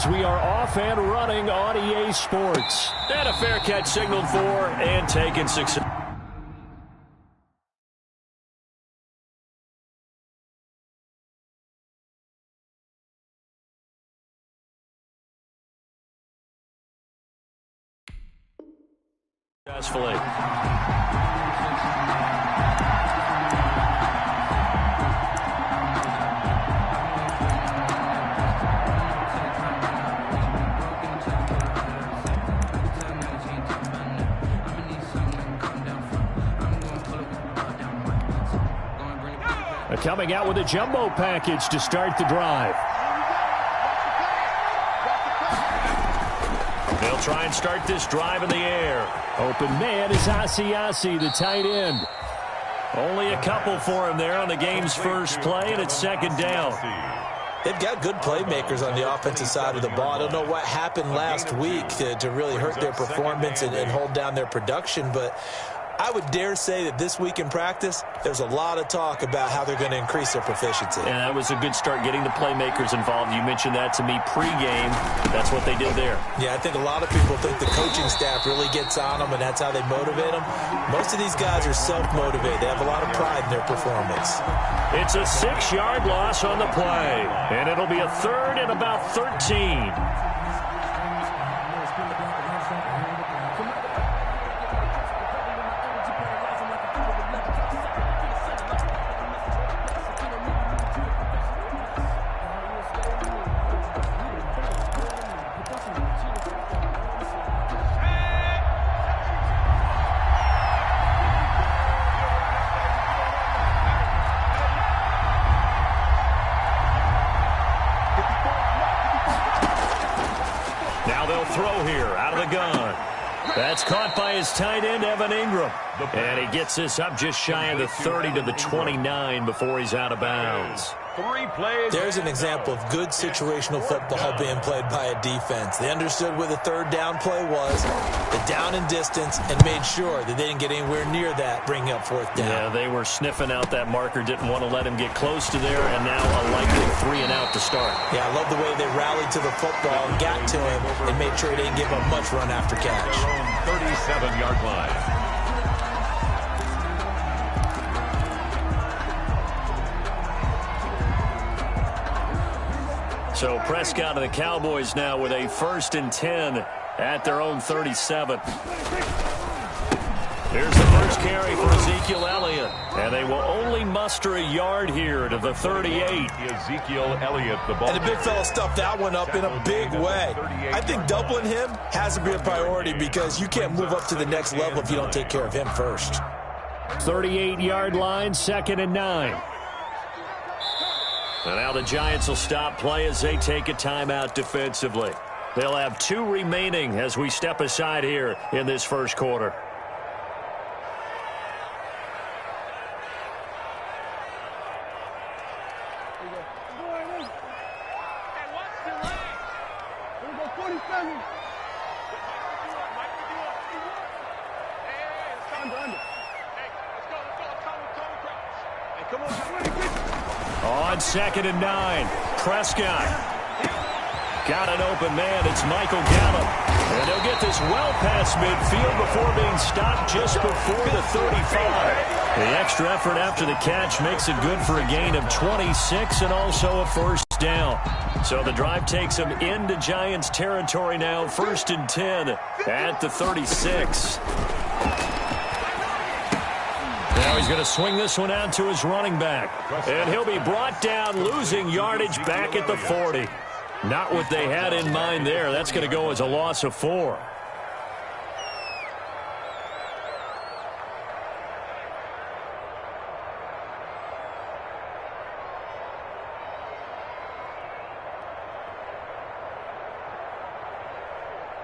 as we are off and running on EA Sports. And a fair catch signaled for and taken success. Successfully. Coming out with a jumbo package to start the drive. They'll try and start this drive in the air. Open man is Asiasi, the tight end. Only a couple for him there on the game's first play, and it's second down. They've got good playmakers on the offensive side of the ball. I don't know what happened last week to really hurt their performance and hold down their production, but I would dare say that this week in practice, there's a lot of talk about how they're going to increase their proficiency. And that was a good start getting the playmakers involved. You mentioned that to me pregame. That's what they did there. Yeah, I think a lot of people think the coaching staff really gets on them, and that's how they motivate them. Most of these guys are self-motivated. They have a lot of pride in their performance. It's a 6-yard loss on the play, and it'll be a third and about 13. That's caught by his tight end, Evan Ingram. And he gets this up just shy of the 30 to the 29 before he's out of bounds. There's an example of good situational football being played by a defense. They understood where the third down play was, the down and distance, and made sure that they didn't get anywhere near that, bringing up fourth down. Yeah, they were sniffing out that marker, didn't want to let him get close to there, and now a likely 3 and out to start. Yeah, I love the way they rallied to the football and got to him and made sure he didn't give up much run after catch. 37-yard line. So Prescott and the Cowboys now with a 1st and 10 at their own 37. Here's the first carry for Ezekiel Elliott. And they will only muster a yard here to the 38. Ezekiel Elliott, the ball. And the big fella stuffed that one up in a big way. I think doubling him has to be a priority because you can't move up to the next level if you don't take care of him first. 38-yard line, 2nd and 9. And now the Giants will stop play as they take a timeout defensively. They'll have 2 remaining as we step aside here in this first quarter. On 2nd and 9, Prescott got an open man. It's Michael Gallup. And they'll get this well past midfield before being stopped just before the 35. The extra effort after the catch makes it good for a gain of 26 and also a first down. So the drive takes them into Giants territory now, 1st and 10 at the 36. Now he's going to swing this one out to his running back. And he'll be brought down, losing yardage back at the 40. Not what they had in mind there. That's going to go as a loss of 4.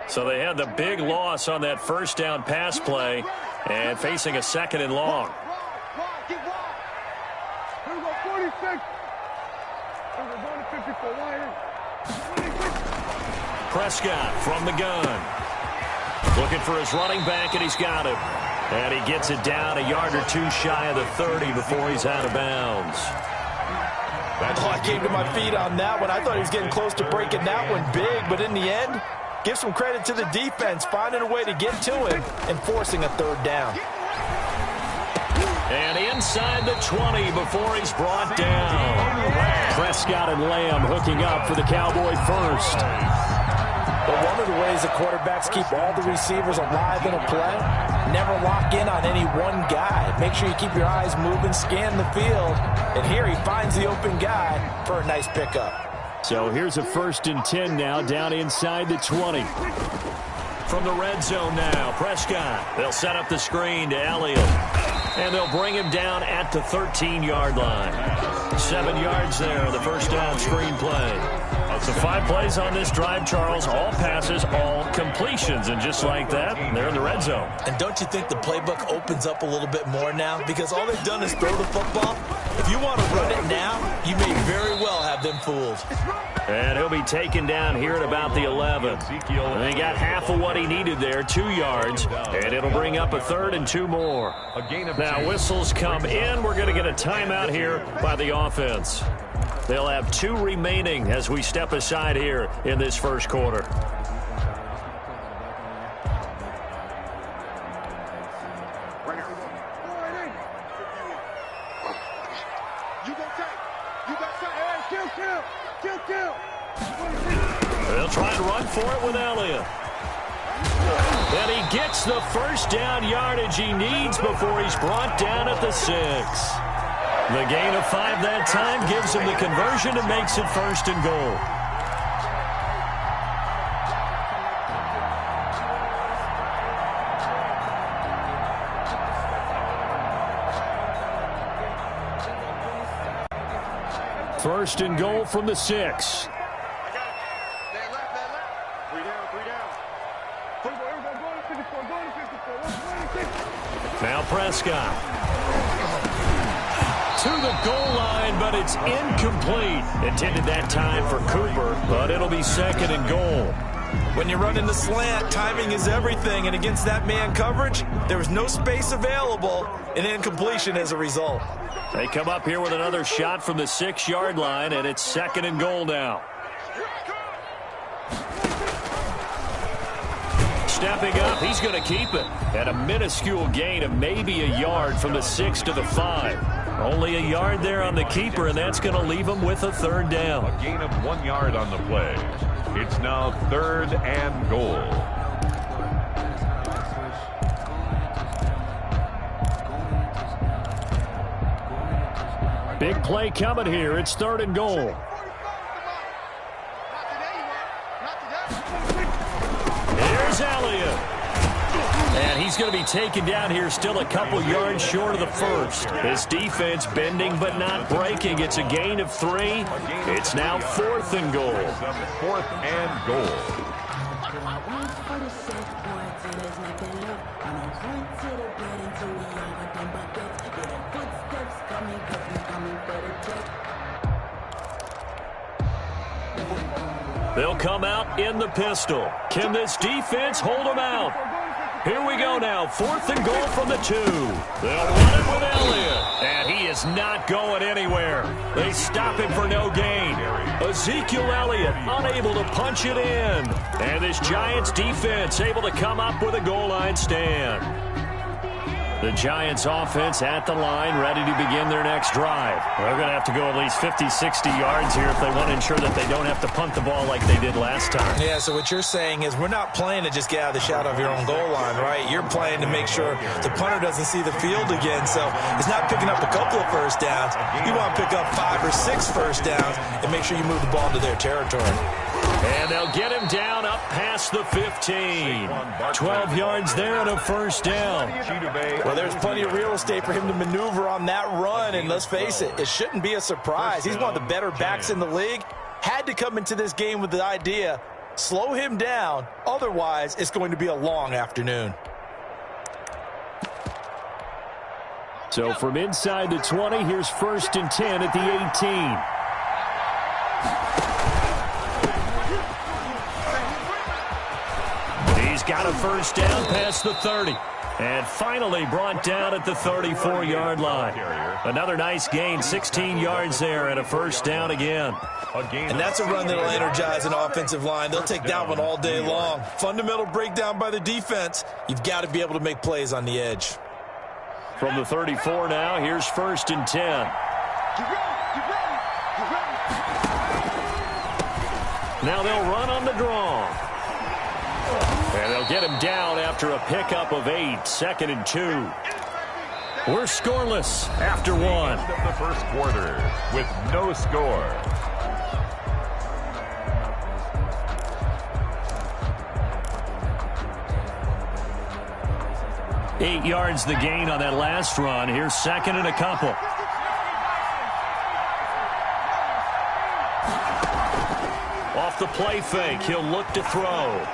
So they had the big loss on that first down pass play and facing a 2nd and long. Prescott from the gun. Looking for his running back, and he's got him. And he gets it down a yard or 2 shy of the 30 before he's out of bounds. Oh, I came to my feet on that one. I thought he was getting close to breaking that one big, but in the end, give some credit to the defense, finding a way to get to him and forcing a third down. And inside the 20 before he's brought down. Prescott and Lamb hooking up for the Cowboy first. But one of the ways the quarterbacks keep all the receivers alive in a play, never lock in on any one guy. Make sure you keep your eyes moving, scan the field. And here he finds the open guy for a nice pickup. So here's a 1st and 10 now down inside the 20. From the red zone now, Prescott. They'll set up the screen to Elliott. And they'll bring him down at the 13-yard line. 7 yards there, the first down screen play. So 5 plays on this drive, Charles. All passes, all completions. And just like that, they're in the red zone. And don't you think the playbook opens up a little bit more now? Because all they've done is throw the football. If you want to run it now, you may very well have them fooled. And he'll be taken down here at about the 11. And they got half of what he needed there, 2 yards. And it'll bring up a 3rd and 2 more. Now whistles come in. We're going to get a timeout here by the offense. They'll have 2 remaining as we step aside here in this first quarter. They'll try and run for it with Elliott. And he gets the first down yardage he needs before he's brought down at the 6. The gain of 5 that time gives him the conversion and makes it 1st and goal. First and goal from the 6. Now Prescott. To the goal line, but it's incomplete. Intended that time for Cooper, but it'll be 2nd and goal. When you're running the slant, timing is everything, and against that man coverage, there was no space available, and incompletion as a result. They come up here with another shot from the 6-yard line, and it's 2nd and goal now. Stepping up, he's going to keep it. At a minuscule gain of maybe a yard from the 6 to the 5. Only a yard there on the keeper, and that's going to leave him with a 3rd down. A gain of 1 yard on the play. It's now 3rd and goal. Big play coming here. It's 3rd and goal. Here's Elliott. And he's going to be taken down here still a couple yards short of the 1st. This defense bending but not breaking. It's a gain of 3. It's now 4th and goal. 4th and goal. They'll come out in the pistol. Can this defense hold them out? Here we go now. 4th and goal from the 2. They'll run it with Elliott. And he is not going anywhere. They stop him for no gain. Ezekiel Elliott unable to punch it in. And this Giants defense able to come up with a goal line stand. The Giants offense at the line, ready to begin their next drive. They're going to have to go at least 50, 60 yards here if they want to ensure that they don't have to punt the ball like they did last time. Yeah, so what you're saying is we're not playing to just get out of the shadow of your own goal line, right? You're playing to make sure the punter doesn't see the field again. So it's not picking up a couple of first downs. You want to pick up 5 or 6 first downs and make sure you move the ball into their territory. And they'll get him down up past the 15. 12 yards there and a first down. Well, there's plenty of real estate for him to maneuver on that run. And let's face it, it shouldn't be a surprise. He's one of the better backs in the league. Had to come into this game with the idea, slow him down. Otherwise, it's going to be a long afternoon. So from inside the 20, here's 1st and 10 at the 18. Got a first down past the 30. And finally brought down at the 34-yard line. Another nice gain, 16 yards there, and a first down again. And that's a run that'll energize an offensive line. They'll take that one all day long. Fundamental breakdown by the defense. You've got to be able to make plays on the edge. From the 34 now, here's 1st and 10. Now they'll run on the draw. And they'll get him down after a pickup of 8, 2nd and 2. We're scoreless after 1. End of the first quarter with no score. Eight yards the gain on that last run. Here's 2nd and a couple. Off the play fake, he'll look to throw.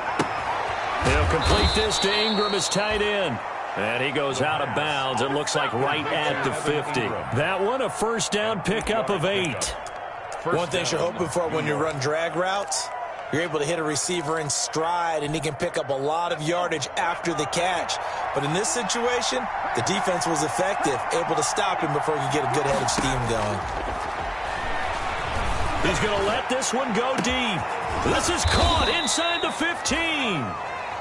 He'll complete this to Ingram, his tight end. And he goes out of bounds. It looks like right at the 50. That one, a first down pickup of 8. One thing you're hoping for when you run drag routes, you're able to hit a receiver in stride, and he can pick up a lot of yardage after the catch. But in this situation, the defense was effective, able to stop him before he could get a good head of steam going. He's going to let this one go deep. This is caught inside the 15.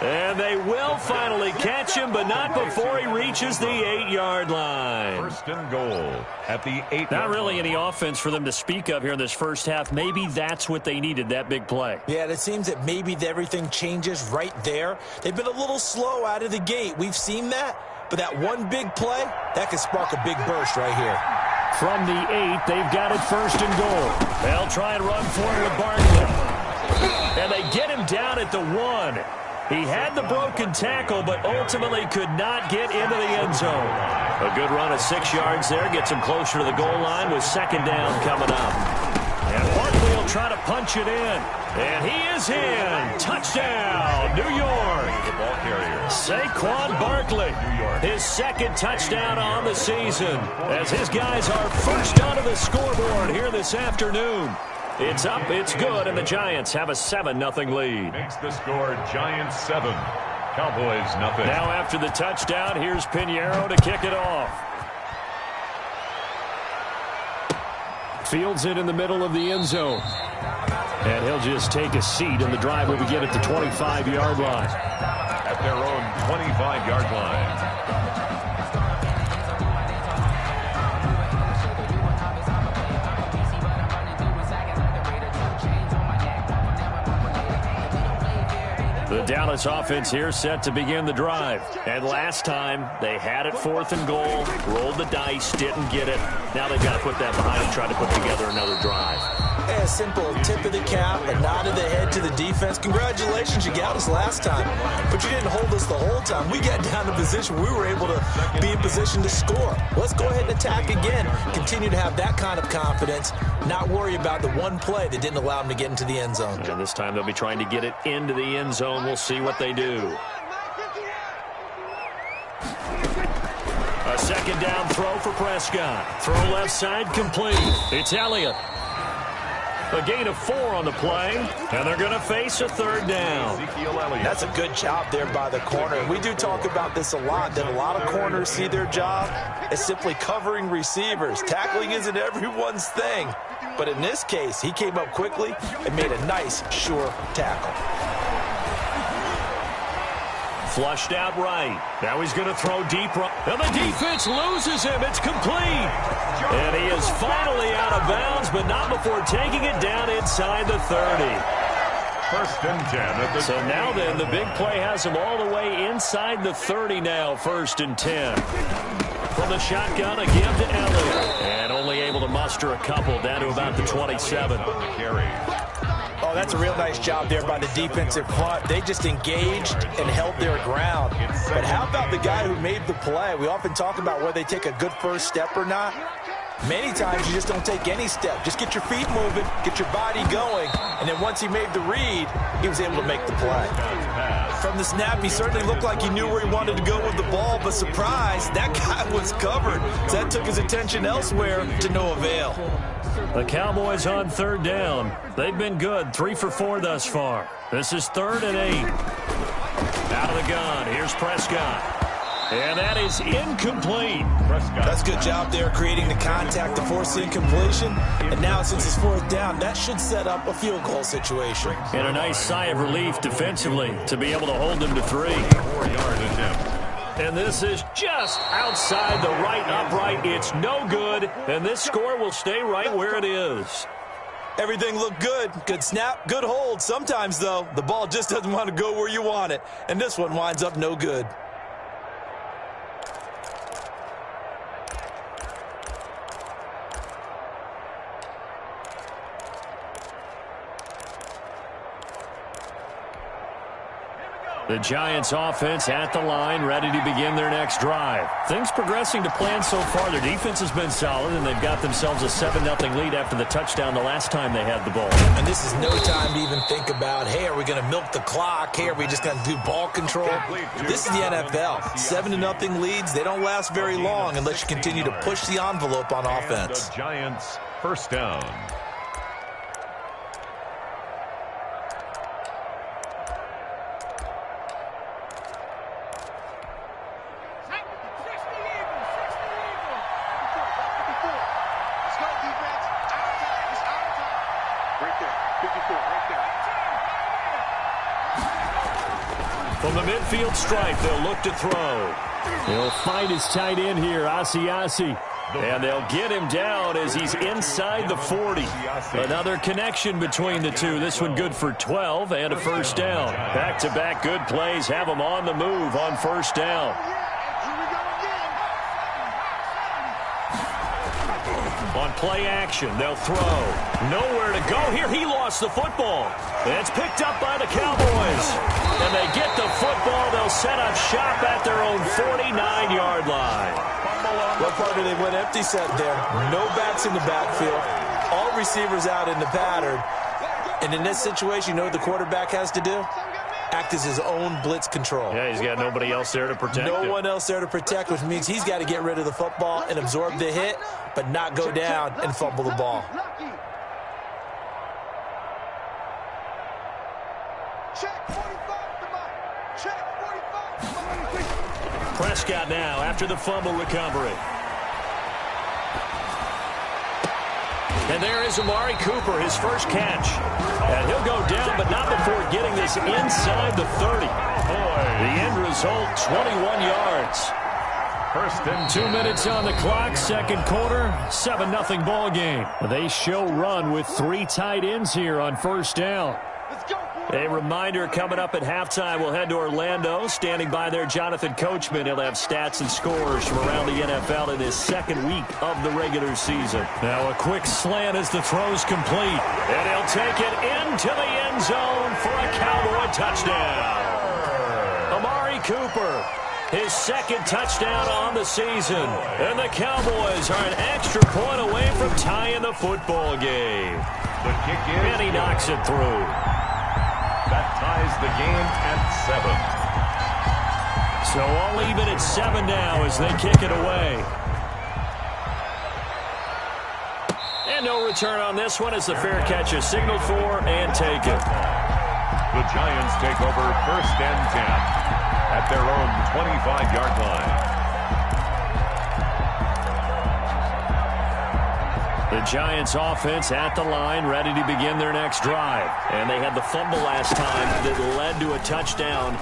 And they will finally catch him, but not before he reaches the 8-yard line. 1st and goal at the 8-yard line. Not really any offense for them to speak of here in this first half. Maybe that's what they needed, that big play. Yeah, it seems that maybe everything changes right there. They've been a little slow out of the gate. We've seen that, but that one big play, that could spark a big burst right here. From the 8, they've got it 1st and goal. They'll try and run for it with Barkley. And they get him down at the 1. He had the broken tackle, but ultimately could not get into the end zone. A good run of 6 yards there. Gets him closer to the goal line with 2nd down coming up. And Barkley will try to punch it in. And he is in. Touchdown, New York. Ball carrier. Saquon Barkley, his 2nd touchdown on the season, as his guys are first onto the scoreboard here this afternoon. It's up, it's good, and the Giants have a 7-0 lead. Makes the score Giants 7, Cowboys 0. Now after the touchdown, here's Pinheiro to kick it off. Fields it in the middle of the end zone. And he'll just take a seat, and the drive will begin at the 25-yard line. At their own 25-yard line. The Dallas offense here set to begin the drive. And last time, they had it 4th and goal, rolled the dice, didn't get it. Now they've got to put that behind them, try to put together another drive. A simple tip of the cap, a nod of the head to the defense. Congratulations, you got us last time, but you didn't hold us the whole time. We got down to position. We were able to be in position to score. Let's go ahead and attack again. Continue to have that kind of confidence, not worry about the one play that didn't allow them to get into the end zone. And this time they'll be trying to get it into the end zone. We'll see what they do. A 2nd down throw for Prescott. Throw left side complete. It's Elliott. A gain of 4 on the play, and they're going to face a 3rd down. That's a good job there by the corner. We do talk about this a lot, that a lot of corners see their job as simply covering receivers. Tackling isn't everyone's thing, but in this case, he came up quickly and made a nice, sure tackle. Flushed out right. Now he's going to throw deep right. And the defense loses him. It's complete. And he is finally out of bounds, but not before taking it down inside the 30. 1st and 10. So now then, the big play has him all the way inside the 30 now, 1st and 10. From the shotgun, a give to Elliott. And only able to muster a couple down to about the 27. Oh, that's a real nice job there by the defensive front. They just engaged and held their ground. But how about the guy who made the play? We often talk about whether they take a good first step or not. Many times you just don't take any step. Just get your feet moving, get your body going, and then once he made the read, he was able to make the play. From the snap, he certainly looked like he knew where he wanted to go with the ball, but surprise, that guy was covered. So that took his attention elsewhere to no avail. The Cowboys on 3rd down. They've been good, 3 for 4 thus far. This is 3rd and 8. Out of the gun, here's Prescott. And that is incomplete. That's a good job there creating the contact to force the incompletion. And now since it's fourth down, that should set up a field goal situation. And a nice sigh of relief defensively to be able to hold them to 3. 4-yard attempt. And this is just outside the right upright. It's no good. And this score will stay right where it is. Everything looked good. Good snap, good hold. Sometimes, though, the ball just doesn't want to go where you want it. And this one winds up no good. The Giants offense at the line, ready to begin their next drive. Things progressing to plan so far. Their defense has been solid, and they've got themselves a 7-0 lead after the touchdown the last time they had the ball. And this is no time to even think about, hey, are we going to milk the clock? Hey, are we just going to do ball control? This is the NFL. 7-0 leads, they don't last very long unless you continue to push the envelope on offense. The Giants, first down. From the midfield stripe, they'll look to throw. He'll find his tight end here, Asiasi. And they'll get him down as he's inside the 40. Another connection between the two. This one good for 12 and a first down. Back-to-back good plays have them on the move on first down. On play action, they'll throw. Nowhere to go here. He lost the football. It's picked up by the Cowboys. And they get the football. They'll set up shop at their own 49-yard line. What part did they went empty set there? No backs in the backfield. All receivers out in the pattern. And in this situation, you know what the quarterback has to do? Act as his own blitz control. Yeah, he's got nobody else there to protect him. No one else there to protect, which means he's got to get rid of the football and absorb the hit, but not go down and fumble the ball. Prescott now after the fumble recovery. And there is Amari Cooper, his first catch. And he'll go down, but not before getting this inside the 30. The end result, 21 yards. First and 2 minutes on the clock, second quarter, 7-0 ball game. They show run with 3 tight ends here on first down. A reminder coming up at halftime, we'll head to Orlando. Standing by there, Jonathan Coachman. He'll have stats and scores from around the NFL in his second week of the regular season. Now a quick slant as the throw's complete. And he'll take it into the end zone for a Cowboy touchdown. Amari Cooper, his second touchdown on the season. And the Cowboys are an extra point away from tying the football game. the kick is. And he knocks it through. That ties the game at 7. So all even at 7 now as they kick it away. And no return on this one as the fair catch is signaled for and taken. The Giants take over first and 10 at their own 25-yard line. The Giants offense at the line, ready to begin their next drive. And they had the fumble last time that led to a touchdown.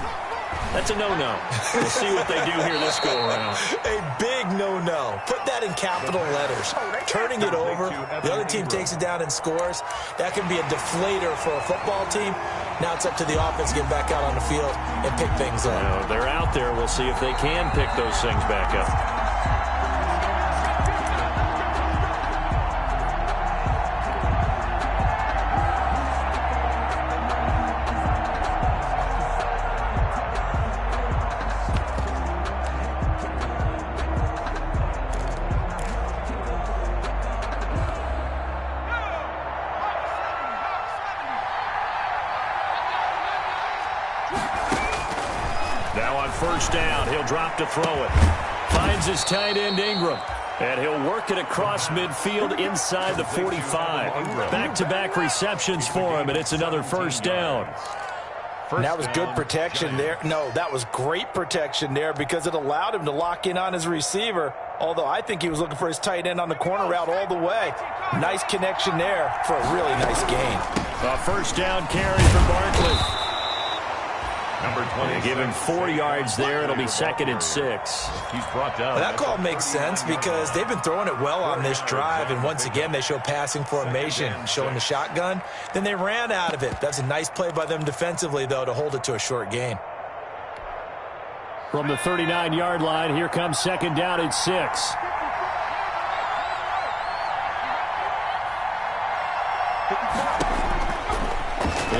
That's a no-no. We'll see what they do here this go-around. A big no-no. Put that in capital letters. Turning it over, the other team takes it down and scores. That can be a deflator for a football team. Now it's up to the offense to get back out on the field and pick things up. Now, they're out there. We'll see if they can pick those things back up. First down, he'll drop to throw it. Finds his tight end Ingram. And he'll work it across midfield inside the 45. Back-to-back receptions for him, and it's another first down. And that was good protection there. No, that was great protection there because it allowed him to lock in on his receiver, although I think he was looking for his tight end on the corner route all the way. Nice connection there for a really nice gain. A first down carry for Barkley. Number 20. They give him 4 yards there. It'll be 2nd and 6. He's brought down. Well, that call makes sense because they've been throwing it well on this drive, and once again they show passing formation, showing the shotgun. Then they ran out of it. That's a nice play by them defensively, though, to hold it to a short gain. From the 39-yard line, here comes 2nd down and 6.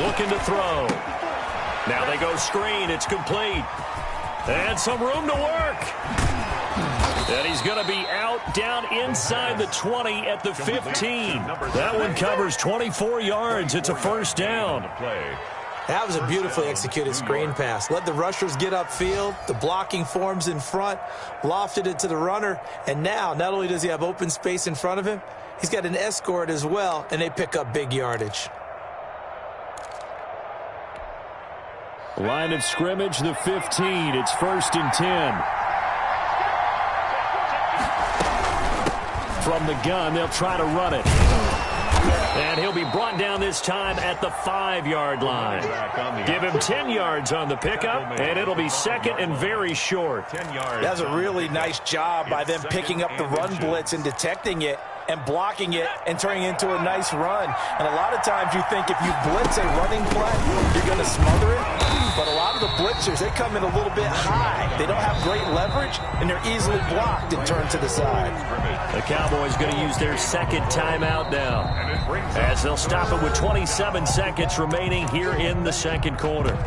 Looking to throw. Now they go screen. It's complete. And some room to work. And he's going to be out down inside the 20 at the 15. That one covers 24 yards. It's a first down. That was a beautifully executed screen pass. Let the rushers get upfield. The blocking forms in front. Lofted it to the runner. And now, not only does he have open space in front of him, he's got an escort as well, and they pick up big yardage. Line of scrimmage, the 15. It's 1st and 10. From the gun, they'll try to run it. And he'll be brought down this time at the 5-yard line. Give him 10 yards on the pickup, and it'll be 2nd and very short. That's a really nice job by them picking up the run blitz and detecting it and blocking it and turning it into a nice run. And a lot of times you think if you blitz a running play, you're going to smother it. But a lot of the blitzers, they come in a little bit high. They don't have great leverage, and they're easily blocked and turned to the side. The Cowboys going to use their 2nd timeout now, as they'll stop it with 27 seconds remaining here in the 2nd quarter.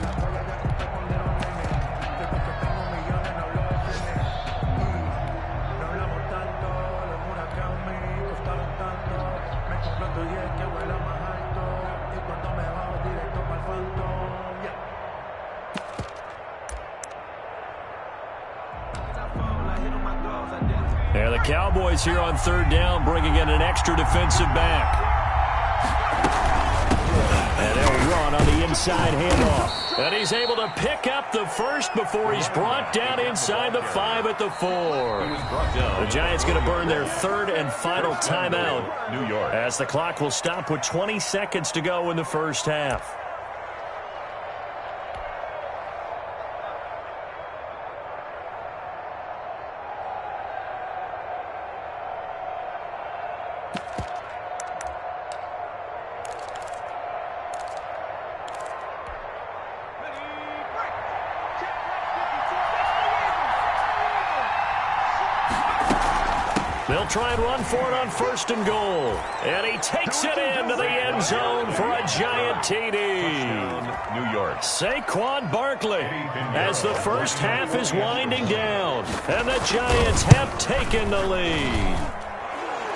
And the Cowboys here on 3rd down, bringing in an extra defensive back. And they'll run on the inside handoff. And he's able to pick up the first before he's brought down inside the 5 at the 4. The Giants going to burn their 3rd and final timeout, New York, as the clock will stop with 20 seconds to go in the first half. They'll try and run for it on 1st and goal. And he takes it into the end zone for a giant TD. New York. Saquon Barkley, as the first half is winding down. And the Giants have taken the lead.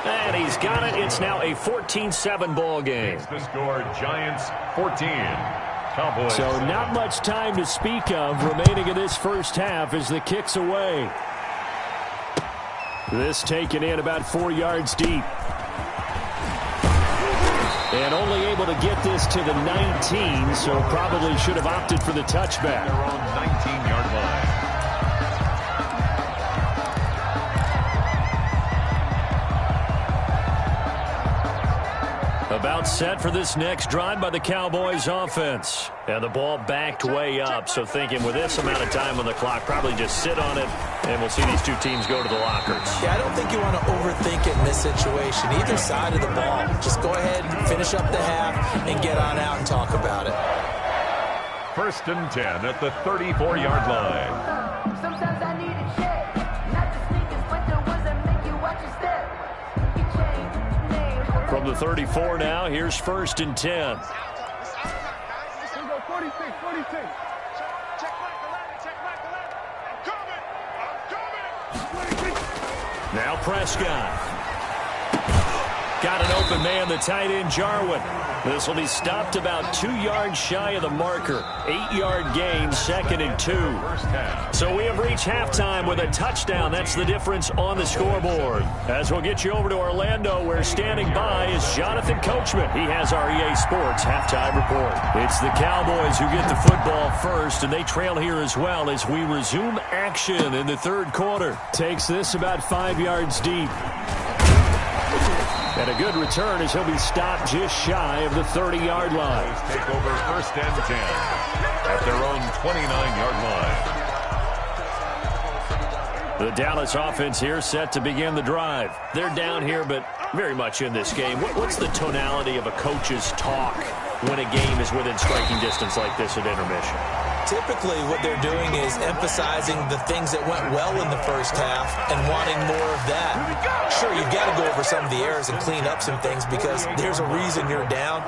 And he's got it. It's now a 14-7 ball game. The score, Giants 14. Cowboys. So not much time to speak of remaining in this first half as the kick's away. This taken in about 4 yards deep. And only able to get this to the 19, so probably should have opted for the touchback. Their own 19-yard line. About set for this next drive by the Cowboys offense. And the ball backed way up, so thinking with this amount of time on the clock, probably just sit on it, and we'll see these two teams go to the lockers. Yeah, I don't think you want to overthink it in this situation. Either side of the ball. Just go ahead and finish up the half and get on out and talk about it. 1st and 10 at the 34-yard line. Sometimes I need a check, not the sneakers, but the ones that make you watch your step. You change names. From the 34 now, here's 1st and 10. Now Prescott. Got an open man, the tight end, Jarwin. This will be stopped about 2 yards shy of the marker. 8-yard gain, 2nd and 2. So we have reached halftime with a touchdown. That's the difference on the scoreboard. As we'll get you over to Orlando, where standing by is Jonathan Coachman. He has our EA Sports halftime report. It's the Cowboys who get the football first, and they trail here as well as we resume action in the third quarter. Takes this about 5 yards deep. And a good return as he'll be stopped just shy of the 30-yard line. Take over 1st and 10 at their own 29-yard line. The Dallas offense here set to begin the drive. They're down here, but very much in this game. What's the tonality of a coach's talk when a game is within striking distance like this at intermission? Typically, what they're doing is emphasizing the things that went well in the first half and wanting more of that. Sure, you've got to go over some of the errors and clean up some things because there's a reason you're down.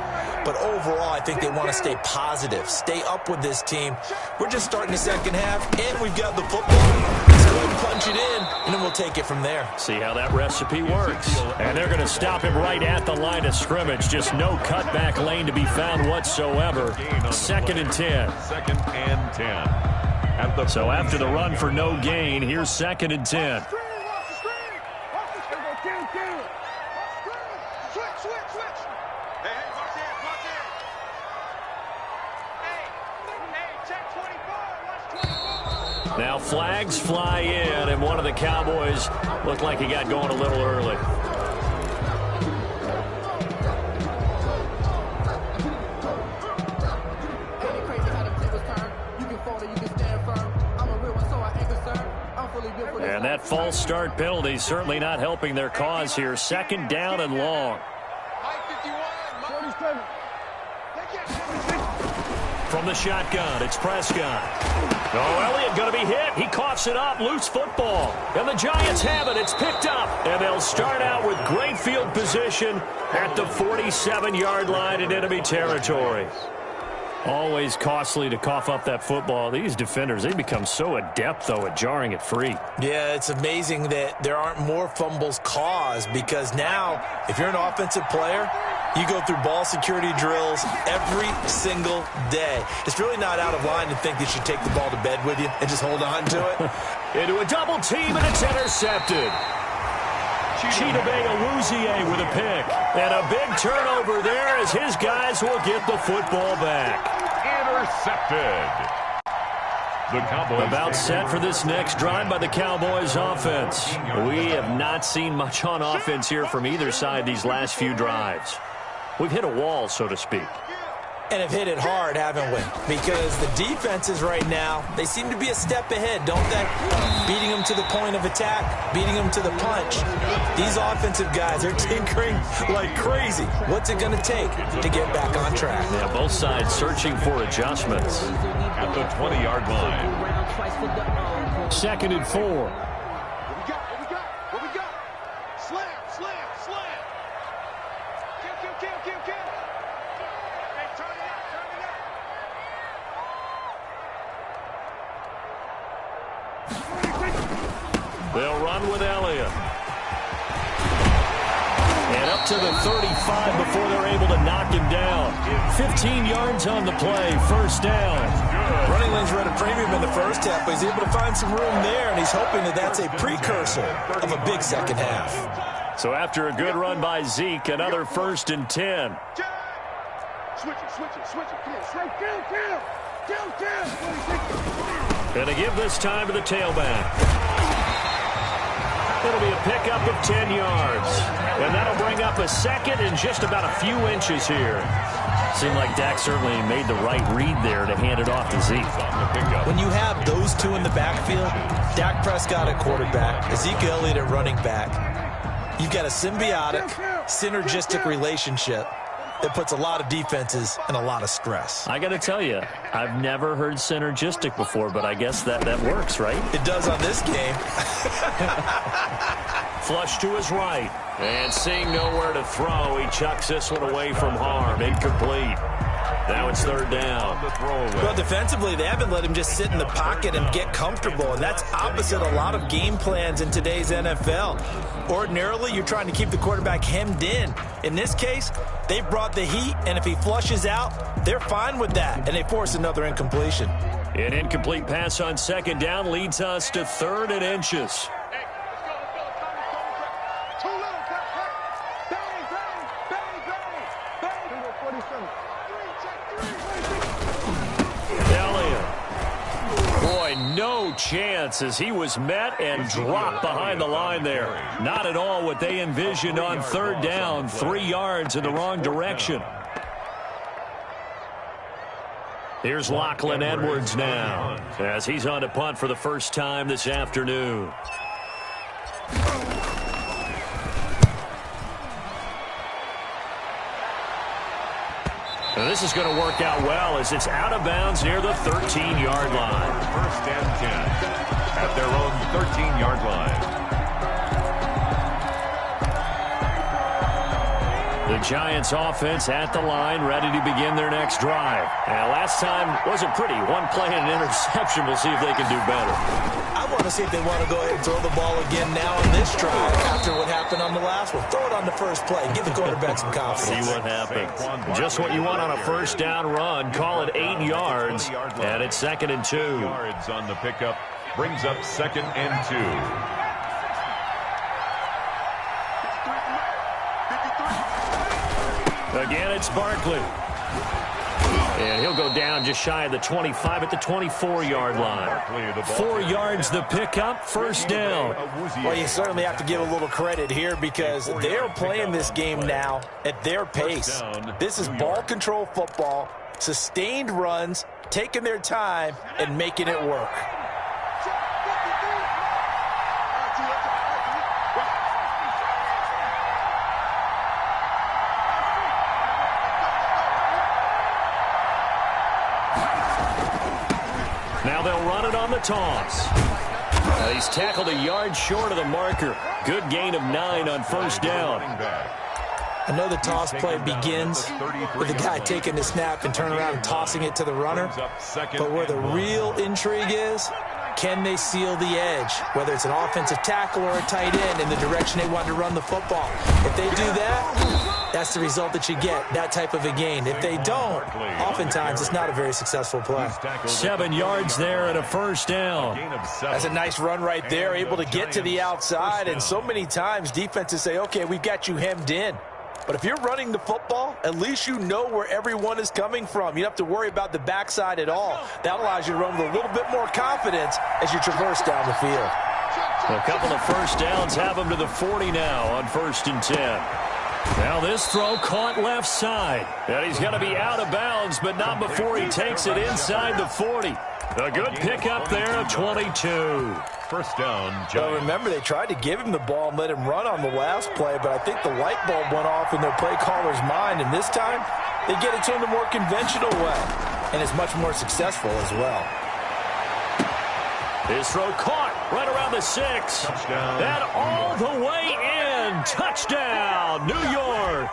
But overall, I think they want to stay positive, stay up with this team. We're just starting the second half, and we've got the football. Let's go ahead and punch it in, and then we'll take it from there. See how that recipe works. And they're going to stop him right at the line of scrimmage. Just no cutback lane to be found whatsoever. 2nd and 10. 2nd and 10. So after the run for no gain, here's 2nd and 10. Now flags fly in, and one of the Cowboys looked like he got going a little early. And that false start penalty certainly not helping their cause here. 2nd down and long. From the shotgun, it's Prescott. Oh, Elliott going to be hit. He coughs it up. Loose football. And the Giants have it. It's picked up. And they'll start out with great field position at the 47-yard line in enemy territory. Always costly to cough up that football. These defenders, they become so adept, though, at jarring it free. Yeah, it's amazing that there aren't more fumbles caused because now, if you're an offensive player, you go through ball security drills every single day. It's really not out of line to think that you take the ball to bed with you and just hold on to it. Into a double team, and it's intercepted. Chidobe Awuzie with a pick. And a big turnover there as his guys will get the football back. Intercepted. The Cowboys about set for this next drive by the Cowboys offense. We have not seen much on offense here from either side these last few drives. We've hit a wall, so to speak. And have hit it hard, haven't we? Because the defenses right now, they seem to be a step ahead, don't they? Beating them to the point of attack, beating them to the punch. These offensive guys, they're tinkering like crazy. What's it going to take to get back on track? Yeah, both sides searching for adjustments. At the 20-yard line. 2nd and 4. They'll run with Elliott. And up to the 35 before they're able to knock him down. 15 yards on the play, 1st down. Running lanes were at a premium in the first half, but he's able to find some room there, and he's hoping that that's a precursor of a big second half. So after a good run by Zeke, another 1st and 10. Switch it. Come on, straight down. And to give this time to the tailback. It'll be a pickup of 10 yards. And that'll bring up a 2nd and just about a few inches here. Seemed like Dak certainly made the right read there to hand it off to Zeke. When you have those two in the backfield, Dak Prescott at quarterback, Ezekiel Elliott at running back, you've got a symbiotic, synergistic relationship that puts a lot of defenses in a lot of stress. I got to tell you, I've never heard synergistic before, but I guess that works, right? It does on this game. Flush to his right. And seeing nowhere to throw, he chucks this one away from harm. Incomplete. Now it's third down. Well, defensively, they haven't let him just sit in the pocket and get comfortable, and that's opposite a lot of game plans in today's NFL. Ordinarily, you're trying to keep the quarterback hemmed in. In this case, they brought the heat, and if he flushes out, they're fine with that, and they force another incompletion. An incomplete pass on second down leads us to 3rd and inches. Boy, no chance as he was met and dropped behind the line there. Not at all what they envisioned on 3rd down, 3 yards in the wrong direction. Here's Lachlan Edwards now as he's on to punt for the first time this afternoon. And this is going to work out well as it's out of bounds near the 13-yard line. 1st and 10 at their own 13-yard line. The Giants offense at the line, ready to begin their next drive. And last time wasn't pretty. One play and an interception. We'll see if they can do better. I want to see if they want to go ahead and throw the ball again now on this drive after what happened on the last one. Throw it on the first play. Give the quarterback some confidence. See what happens. Just what you want on a first down run. Call it 8 yards, and it's 2nd and 2. Yards on the pickup brings up 2nd and 2. Again, it's Barkley. And he'll go down just shy of the 25 at the 24-yard line. 4 yards the pickup, first down. Well, you certainly have to give a little credit here because they're playing this game now at their pace. This is ball control football, sustained runs, taking their time, and making it work. Now they'll run it on the toss. He's tackled a yard short of the marker. Good gain of 9 on first down. I know the toss play begins with the guy taking the snap and turning around and tossing it to the runner. But where the real intrigue is, can they seal the edge, whether it's an offensive tackle or a tight end in the direction they want to run the football? If they do that, that's the result that you get, that type of a gain. If they don't, oftentimes it's not a very successful play. 7 yards there and a first down. That's a nice run right there, able to get to the outside. And so many times defenses say, okay, we've got you hemmed in. But if you're running the football, at least you know where everyone is coming from. You don't have to worry about the backside at all. That allows you to run with a little bit more confidence as you traverse down the field. A couple of first downs have him to the 40 now on 1st and 10. Now this throw caught left side. And he's going to be out of bounds, but not before he takes it inside the 40. A good pickup there of 22. First down, Giants. Well, remember, they tried to give him the ball and let him run on the last play, but I think the light bulb went off in their play caller's mind, and this time they get it to him the more conventional way, and it's much more successful as well. His throw caught right around the 6. Touchdown. And all the way in. Touchdown, New York.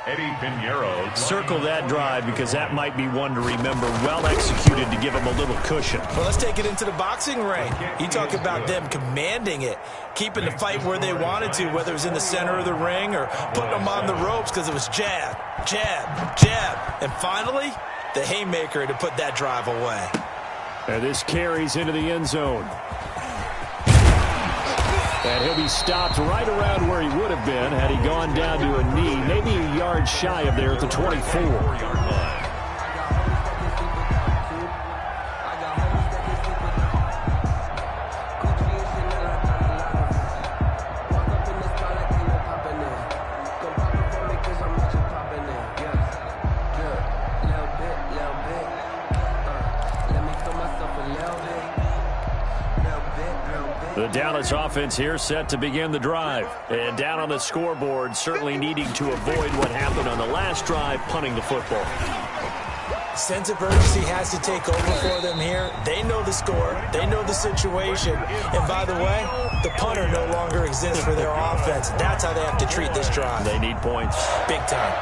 Eddie Pinheiro. Circle that drive because that might be one to remember. Well executed to give him a little cushion. Well, let's take it into the boxing ring. You talk about them commanding it, keeping the fight where they wanted to, whether it was in the center of the ring or putting them on the ropes because it was jab, jab, jab. And finally, the haymaker to put that drive away. And this carries into the end zone. And he'll be stopped right around where he would have been had he gone down to a knee, maybe a yard shy of there at the 24. The Dallas offense here set to begin the drive. And down on the scoreboard, certainly needing to avoid what happened on the last drive, punting the football. Sense of urgency has to take over for them here. They know the score. They know the situation. And by the way, the punter no longer exists for their offense. That's how they have to treat this drive. They need points. Big time.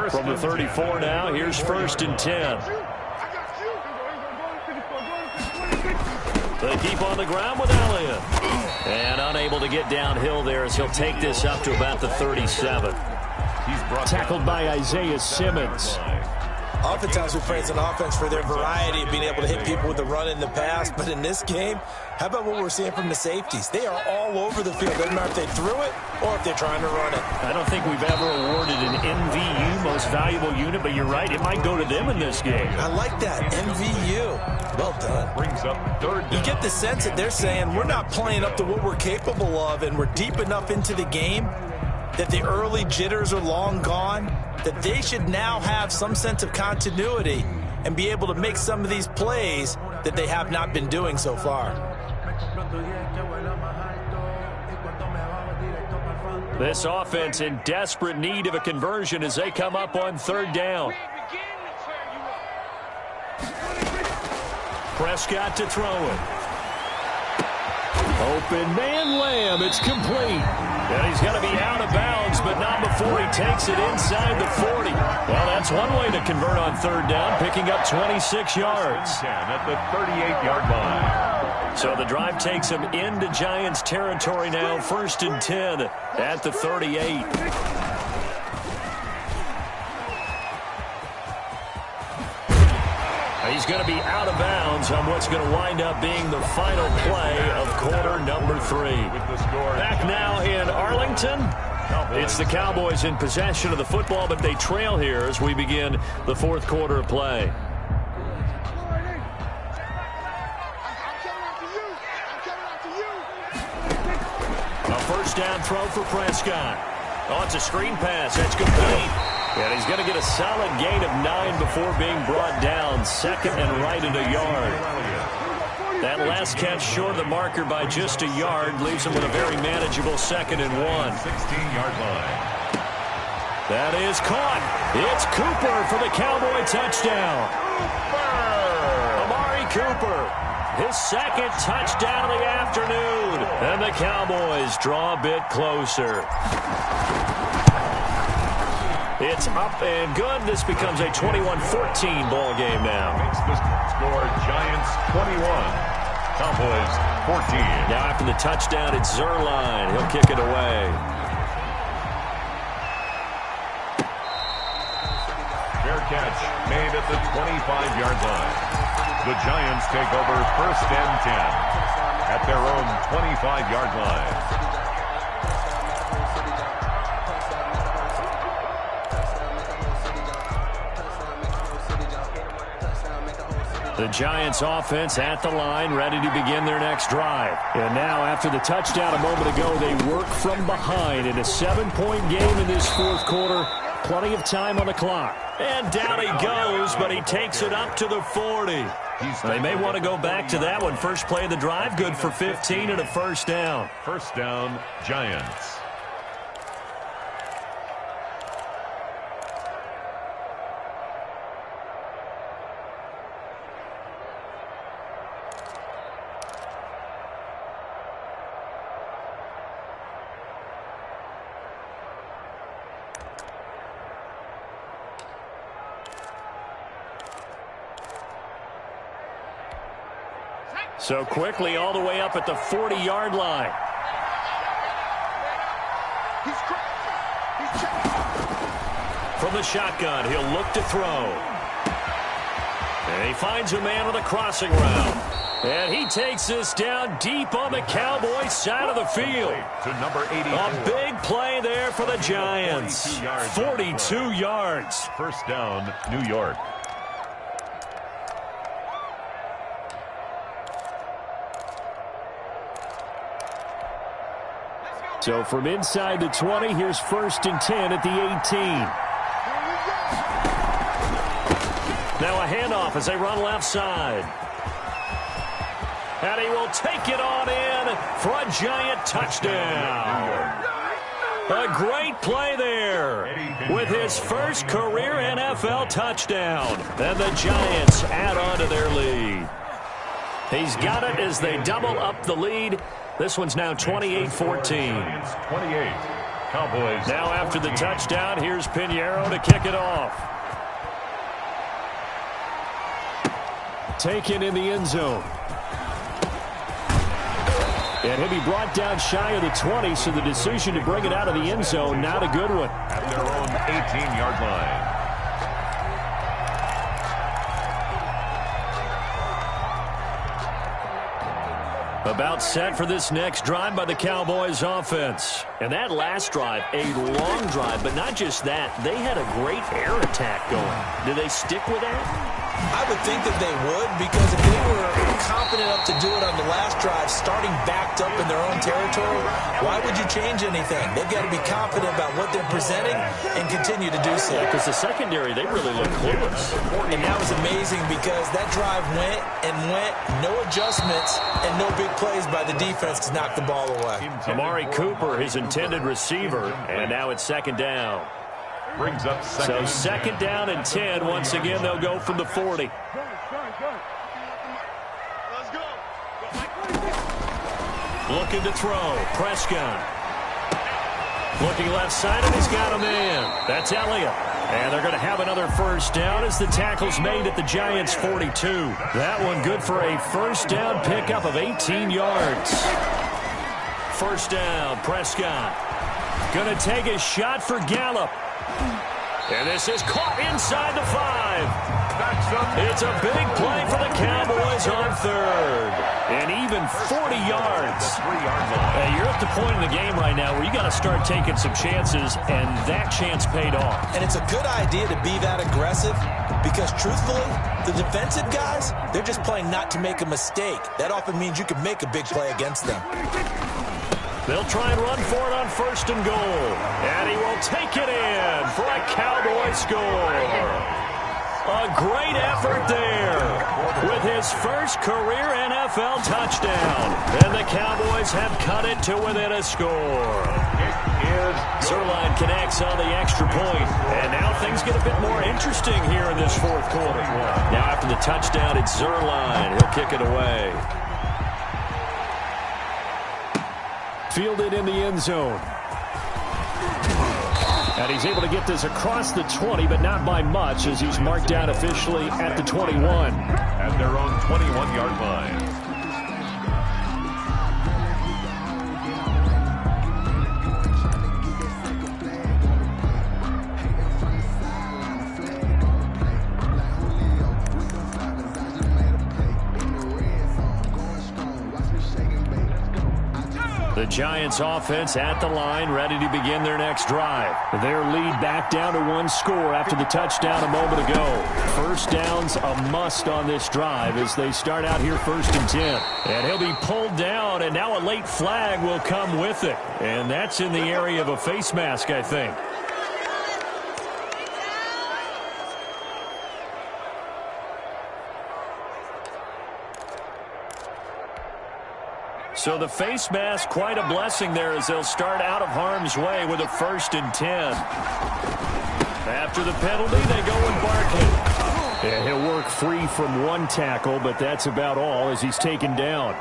From the 34 now, here's 1st and 10. They keep on the ground with Elliott. And unable to get downhill there as he'll take this up to about the 37. Tackled by Isaiah Simmons. Oftentimes we praise an offense for their variety of being able to hit people with the run in the past. But in this game, how about what we're seeing from the safeties? They are all over the field. Doesn't matter if they threw it or if they're trying to run it. I don't think we've ever awarded an MVU, most valuable unit, but you're right, it might go to them in this game. I like that, MVU. Well done. Brings up 3rd down. You get the sense that they're saying we're not playing up to what we're capable of, and we're deep enough into the game that the early jitters are long gone, that they should now have some sense of continuity and be able to make some of these plays that they have not been doing so far. This offense in desperate need of a conversion as they come up on 3rd down. Prescott to throw it. Open man Lamb. It's complete. And he's going to be out of bounds, but not before he takes it inside the 40. Well, that's one way to convert on 3rd down, picking up 26 yards. At the 38-yard line. So the drive takes him into Giants territory now. 1st and 10 at the 38. He's going to be out of bounds on what's going to wind up being the final play of quarter number 3. Back now in Arlington. It's the Cowboys in possession of the football, but they trail here as we begin the 4th quarter of play. A 1st down throw for Prescott. Oh, it's a screen pass. That's complete. And he's going to get a solid gain of 9 before being brought down. 2nd and right at a yard. That last catch short of the marker by just a yard leaves him with a very manageable 2nd and 1. 16-yard line. That is caught. It's Cooper for the Cowboy touchdown. Amari Cooper, his 2nd touchdown of the afternoon. And the Cowboys draw a bit closer. It's up and good. This becomes a 21-14 ball game now. Makes the score Giants 21, Cowboys 14. Now after the touchdown, it's Zerline. He'll kick it away. Fair catch made at the 25-yard line. The Giants take over 1st and 10 at their own 25-yard line. The Giants offense at the line, ready to begin their next drive. And now after the touchdown a moment ago, they work from behind in a 7-point game in this 4th quarter. Plenty of time on the clock. And down he goes, but he takes it up to the 40. They may want to go back to that one. First play of the drive, good for 15 and a 1st down. 1st down, Giants. So quickly all the way up at the 40-yard line. From the shotgun, he'll look to throw. And he finds a man with a crossing route. And he takes this down deep on the Cowboys side of the field. To number 80. A big play there for the Giants. 42 yards. 1st down, New York. So from inside the 20, here's 1st and 10 at the 18. Now a handoff as they run left side. And he will take it on in for a Giant touchdown. A great play there with his first career NFL touchdown. And the Giants add on to their lead. He's got it as they double up the lead. This one's now 28-14. 28. Cowboys. Now after the touchdown, here's Pinheiro to kick it off. Taken in the end zone. And he'll be brought down shy of the 20, so the decision to bring it out of the end zone, not a good one. At their own 18-yard line. About set for this next drive by the Cowboys offense. And that last drive, a long drive, but not just that. They had a great air attack going. Do they stick with that? I would think that they would, because if they were confident enough to do it on the last drive, starting backed up in their own territory, why would you change anything? They've got to be confident about what they're presenting and continue to do so. Because the secondary, they really look clueless. And that was amazing because that drive went and went, no adjustments, and no big plays by the defense to knock the ball away. Amari Cooper, his intended receiver, and now it's second down. Brings up So second down and 10. Once again, they'll go from the 40. Looking to throw. Prescott. Looking left side, and he's got a man. That's Elliott. And they're going to have another first down as the tackle's made at the Giants' 42. That one good for a first down pickup of 18 yards. First down, Prescott. Going to take a shot for Gallup. And this is caught inside the 5. It's a big play for the Cowboys on third. And even 40 yards. Hey, you're at the point in the game right now where you got to start taking some chances, and that chance paid off. And it's a good idea to be that aggressive because, truthfully, the defensive guys, they're just playing not to make a mistake. That often means you can make a big play against them. They'll try and run for it on first and goal. And he will take it in for a Cowboy score. A great effort there with his first career NFL touchdown. And the Cowboys have cut it to within a score. Zerline connects on the extra point. And now things get a bit more interesting here in this fourth quarter. Now after the touchdown, it's Zerline. He'll kick it away. Fielded in the end zone. And he's able to get this across the 20, but not by much, as he's marked down officially at the 21. At their own 21-yard line. The Giants offense at the line, ready to begin their next drive. Their lead back down to one score after the touchdown a moment ago. First down's a must on this drive as they start out here first and 10. And he'll be pulled down, and now a late flag will come with it. And that's in the area of a face mask, I think. So the face mask, quite a blessing there as they'll start out of harm's way with a first and 10. After the penalty, they go with Barkley. And he'll work free from one tackle, but that's about all as he's taken down.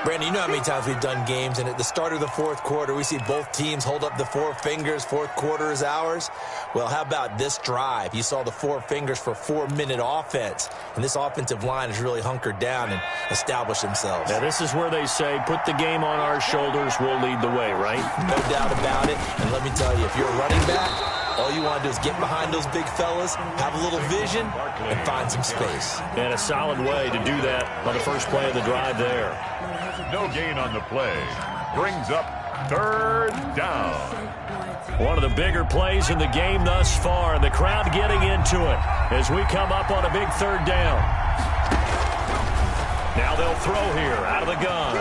Brandon, you know how many times we've done games, and at the start of the fourth quarter, we see both teams hold up the four fingers, fourth quarter is ours. Well, how about this drive? You saw the four fingers for 4-minute offense, and this offensive line has really hunkered down and established themselves. Now, this is where they say, put the game on our shoulders, we'll lead the way, right? No doubt about it, and let me tell you, if you're a running back, all you want to do is get behind those big fellas, have a little vision, and find some space. And a solid way to do that on the first play of the drive there. No gain on the play. Brings up third down. One of the bigger plays in the game thus far, and the crowd getting into it as we come up on a big third down. Now they'll throw here out of the gun.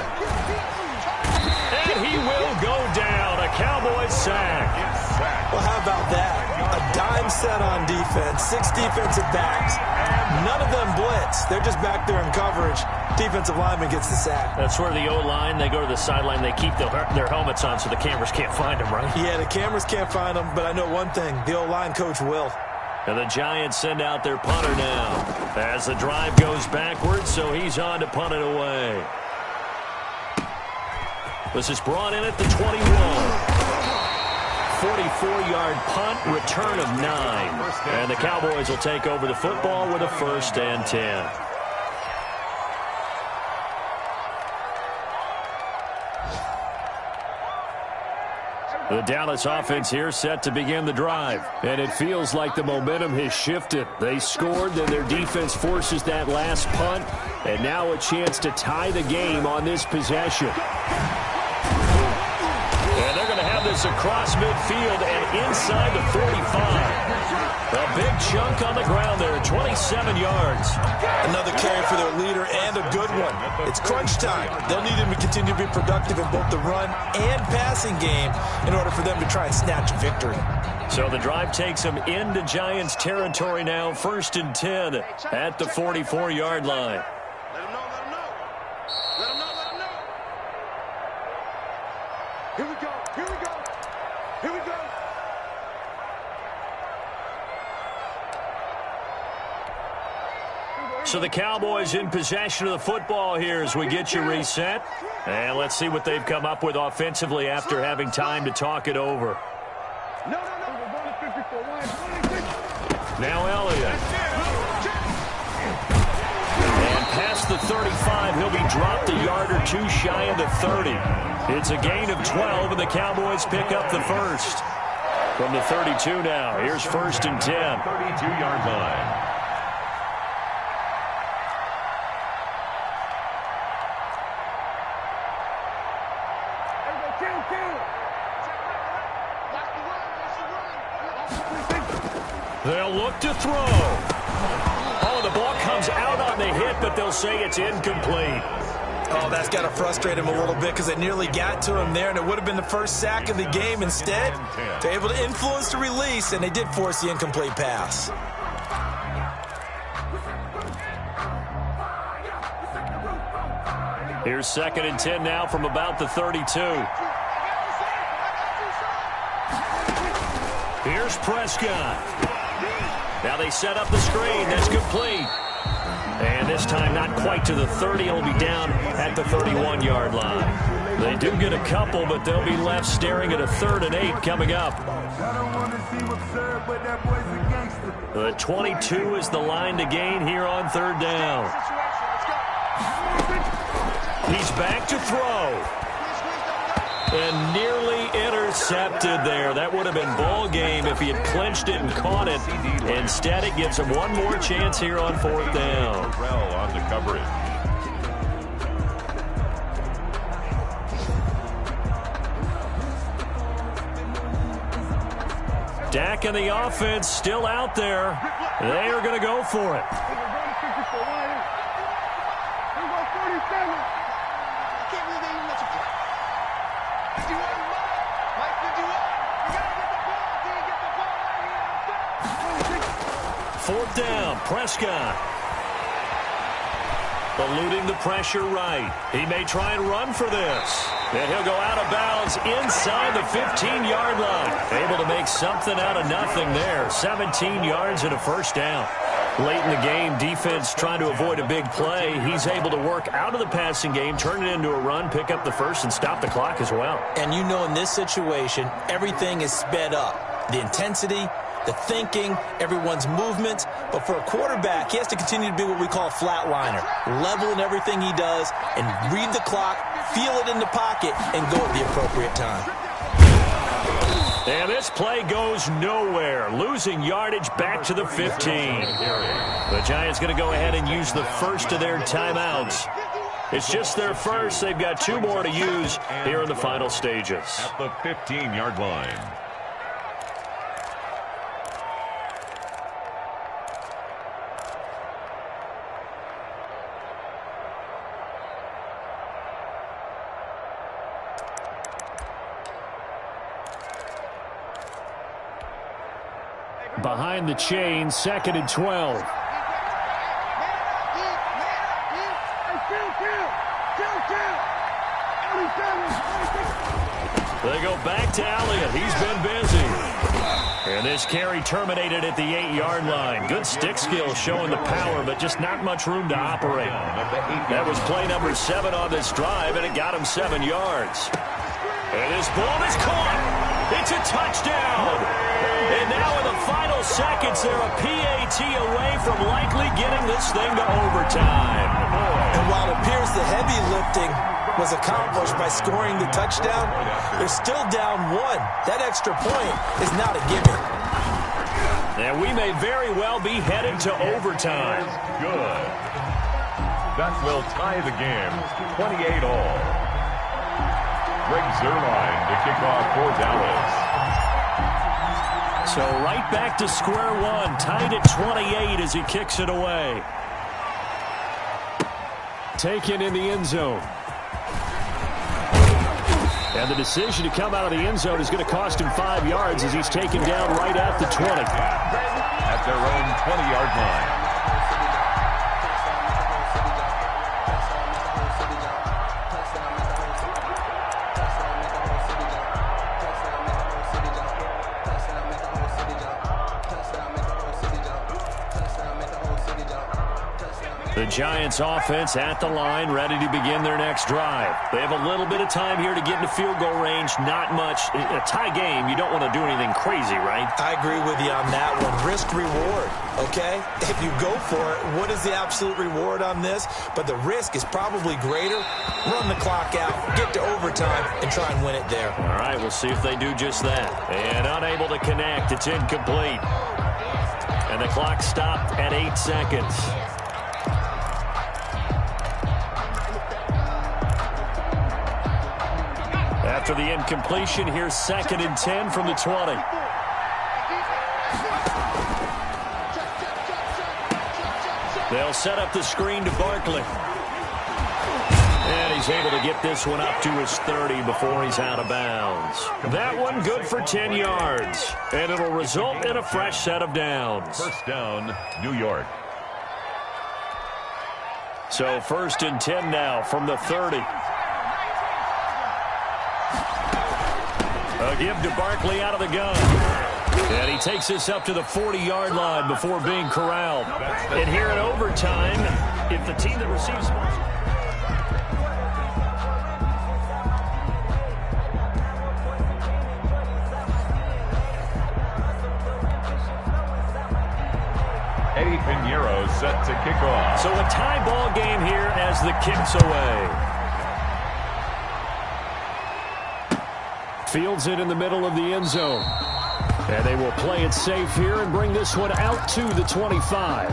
And he will go down. A Cowboys sack. Well, how about that? A dime set on defense, 6 defensive backs. None of them blitz. They're just back there in coverage. Defensive lineman gets the sack. That's where the O-line, they go to the sideline, they keep their helmets on so the cameras can't find them, right? Yeah, the cameras can't find them, but I know one thing. The O-line coach will. And the Giants send out their punter now as the drive goes backwards, so he's on to punt it away. This is brought in at the 21. 44-yard punt, return of 9. And the Cowboys will take over the football with a 1st and 10. The Dallas offense here set to begin the drive. And it feels like the momentum has shifted. They scored, then their defense forces that last punt. And now a chance to tie the game on this possession. And they're going to have this across midfield and inside the 45. A big chunk on the ground there, 27 yards. Another carry for their leader and a good one. It's crunch time. They'll need him to continue to be productive in both the run and passing game in order for them to try and snatch a victory. So the drive takes them into Giants territory now, 1st and 10 at the 44-yard line. Let him know, let him know. Let him know, let him know. Here we go, here we go, here we go. So the Cowboys in possession of the football here as we get you reset. And let's see what they've come up with offensively after having time to talk it over. Now Elliott. And past the 35, he'll be dropped a yard or two shy of the 30. It's a gain of 12, and the Cowboys pick up the first. From the 32 now, here's 1st and 10. 32-yard line. They'll look to throw. Oh, the ball comes out on the hit, but they'll say it's incomplete. Oh, that's got to frustrate him a little bit because they nearly got to him there, and it would have been the first sack of the game. Instead, they're able to influence the release, and they did force the incomplete pass. Here's 2nd and 10 now from about the 32. Here's Prescott. Now they set up the screen. That's complete. And this time not quite to the 30. He'll be down at the 31-yard line. They do get a couple, but they'll be left staring at a 3rd and 8 coming up. The 22 is the line to gain here on 3rd down. He's back to throw. And nearly intercepted there. That would have been ball game if he had clinched it and caught it. Instead, it gives him one more chance here on 4th down. On the coverage. Dak and the offense still out there. They are going to go for it. Fourth down, Prescott. Eluding the pressure right. He may try and run for this. And he'll go out of bounds inside the 15-yard line. Able to make something out of nothing there. 17 yards and a 1st down. Late in the game, defense trying to avoid a big play. He's able to work out of the passing game, turn it into a run, pick up the first, and stop the clock as well. And you know in this situation, everything is sped up. The intensity, the thinking, everyone's movement. But for a quarterback, he has to continue to be what we call a flatliner. Level in everything he does and read the clock, feel it in the pocket, and go at the appropriate time. And this play goes nowhere. Losing yardage back to the 15. The Giants going to go ahead and use the first of their timeouts. It's just their first. They've got 2 more to use here in the final stages. At the 15-yard line. Behind the chain, 2nd and 12. They go back to Elliott. He's been busy. And this carry terminated at the 8-yard line. Good stick skill showing the power, but just not much room to operate. That was play number 7 on this drive, and it got him 7 yards. And this ball is caught. It's a touchdown. And now in the final seconds, they're a PAT away from likely getting this thing to overtime. And while it appears the heavy lifting was accomplished by scoring the touchdown, they're still down 1. That extra point is not a given. And we may very well be headed to overtime. Good. That will tie the game, 28-all. Greg Zuerlein to kick off for Dallas. So right back to square one, tied at 28 as he kicks it away. Taken in the end zone. And the decision to come out of the end zone is going to cost him 5 yards as he's taken down right at the 20. At their own 20-yard line. The Giants offense at the line, ready to begin their next drive. They have a little bit of time here to get into field goal range. Not much. In a tie game, you don't want to do anything crazy, right? I agree with you on that one. Risk reward, okay? If you go for it, what is the absolute reward on this? But the risk is probably greater. Run the clock out, get to overtime, and try and win it there. All right, we'll see if they do just that. And unable to connect. It's incomplete. And the clock stopped at 8 seconds. After the incompletion, here's 2nd and 10 from the 20. They'll set up the screen to Barkley. And he's able to get this one up to his 30 before he's out of bounds. That one good for 10 yards. And it'll result in a fresh set of downs. First down, New York. So 1st and 10 now from the 30. A give to Barkley out of the gun. And he takes this up to the 40-yard line before being corralled. And here in overtime, if the team that receives... Eddie Pinheiro set to kick off. So a tie ball game here as the kick's away. Fields it in the middle of the end zone. And they will play it safe here and bring this one out to the 25.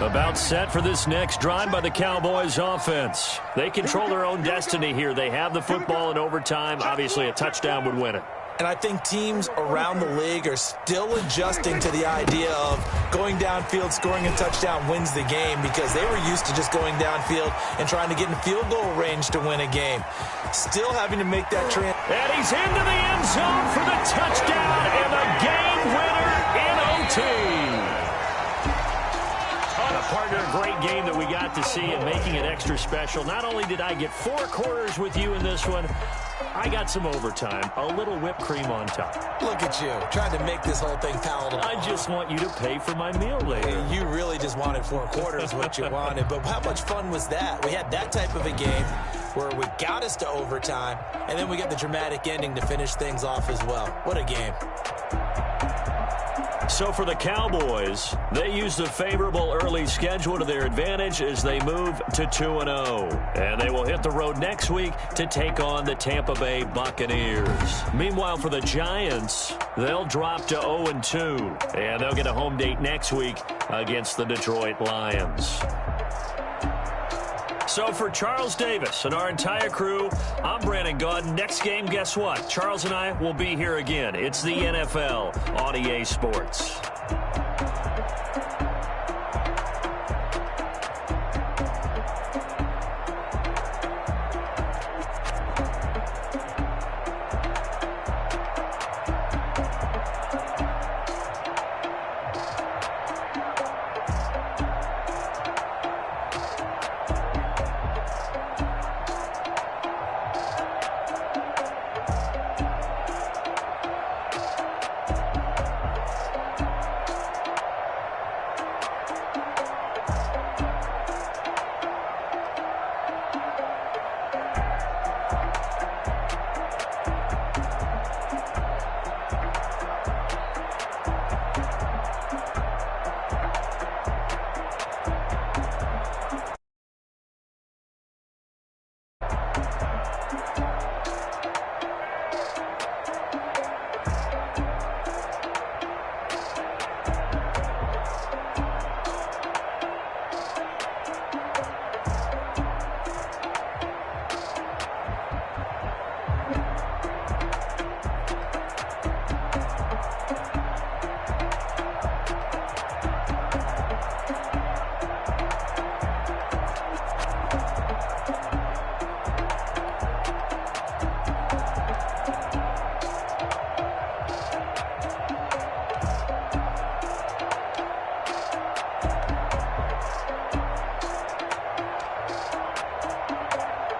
About set for this next drive by the Cowboys offense. They control their own destiny here. They have the football in overtime. Obviously, a touchdown would win it. And I think teams around the league are still adjusting to the idea of going downfield, scoring a touchdown wins the game, because they were used to just going downfield and trying to get in field goal range to win a game. Still having to make that trend. And he's into the end zone for the touchdown and the game winner in OT. Partner, a great game that we got to see and making it extra special. Not only did I get 4 quarters with you in this one, I got some overtime, a little whipped cream on top. Look at you, trying to make this whole thing palatable. I just want you to pay for my meal later. You really just wanted 4 quarters what you wanted, but how much fun was that? We had that type of a game where we got us to overtime, and then we got the dramatic ending to finish things off as well. What a game. So for the Cowboys, they use the favorable early schedule to their advantage as they move to 2-0. And they will hit the road next week to take on the Tampa Bay Buccaneers. Meanwhile, for the Giants, they'll drop to 0-2. And they'll get a home date next week against the Detroit Lions. So for Charles Davis and our entire crew, I'm Brandon Gaudin. Next game, guess what? Charles and I will be here again. It's the NFL on EA Sports.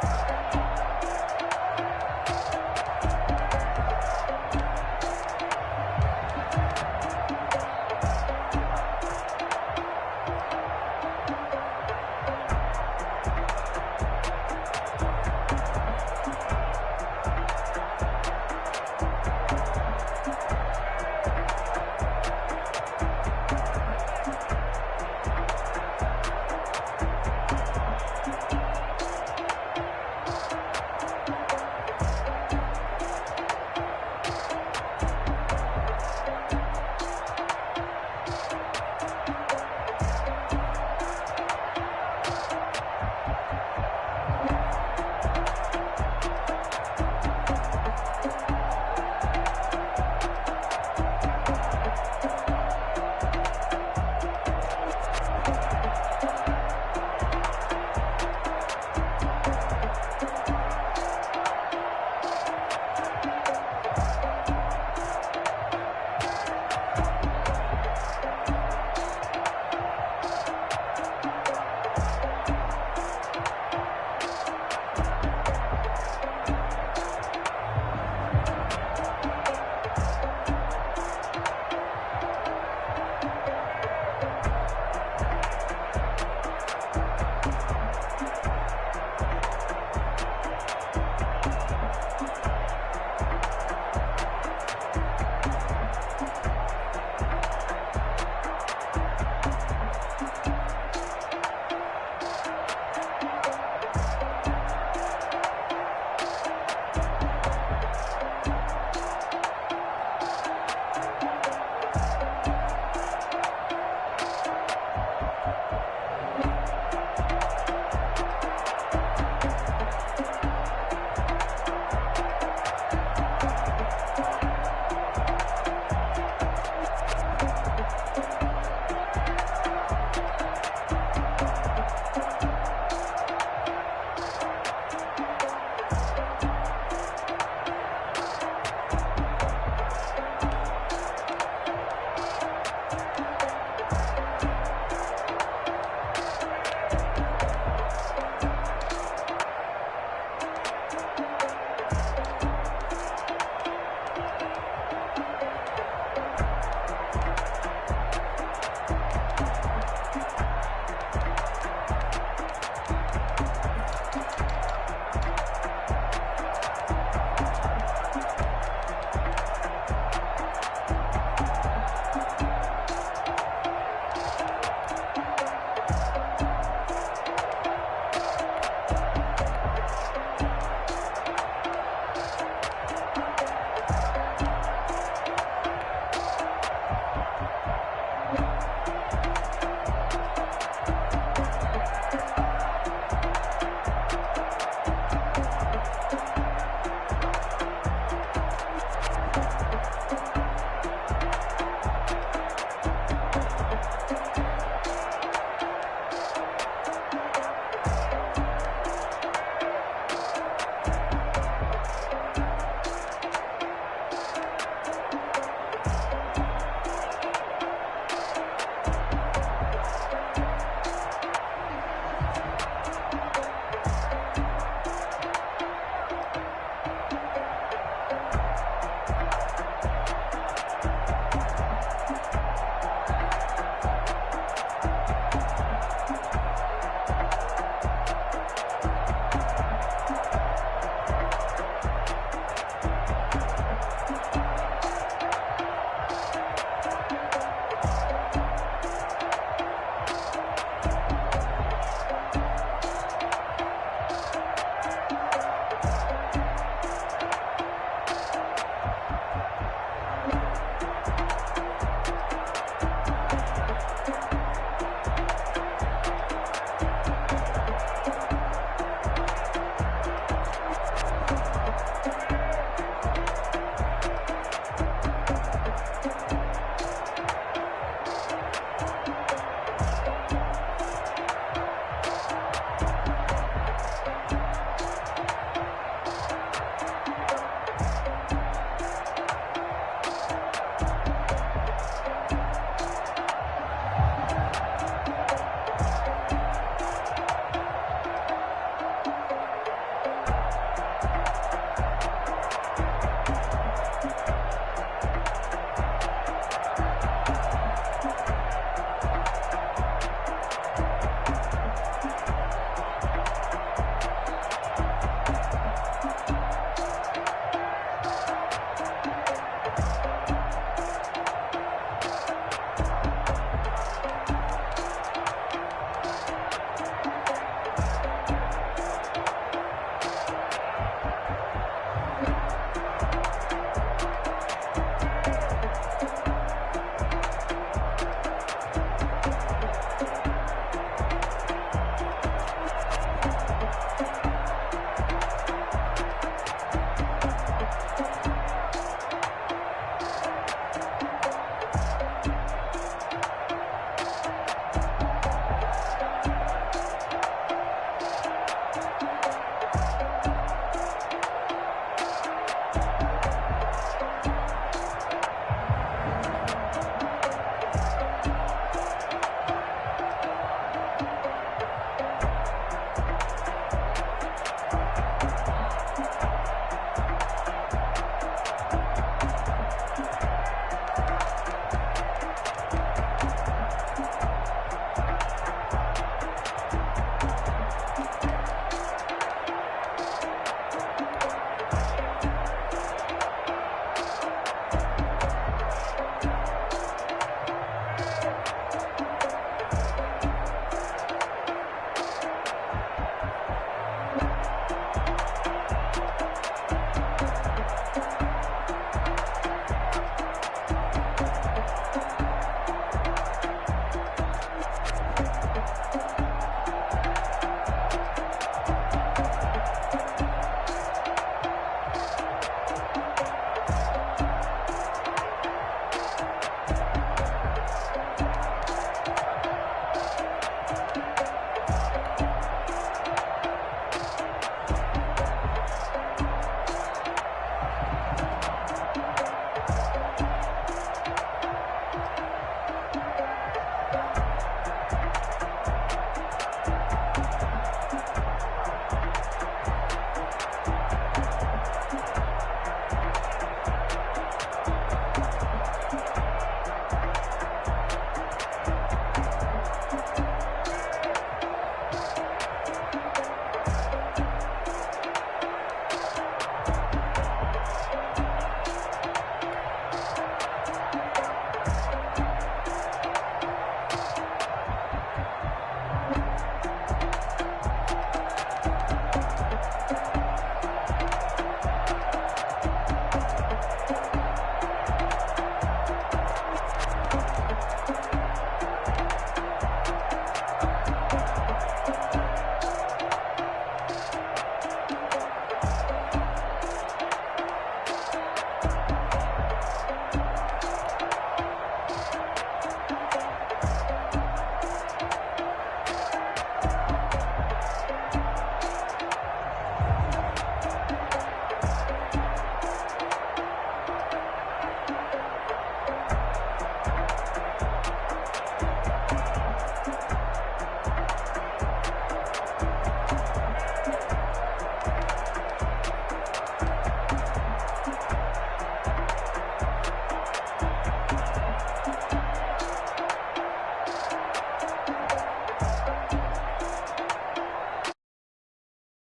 Thank you.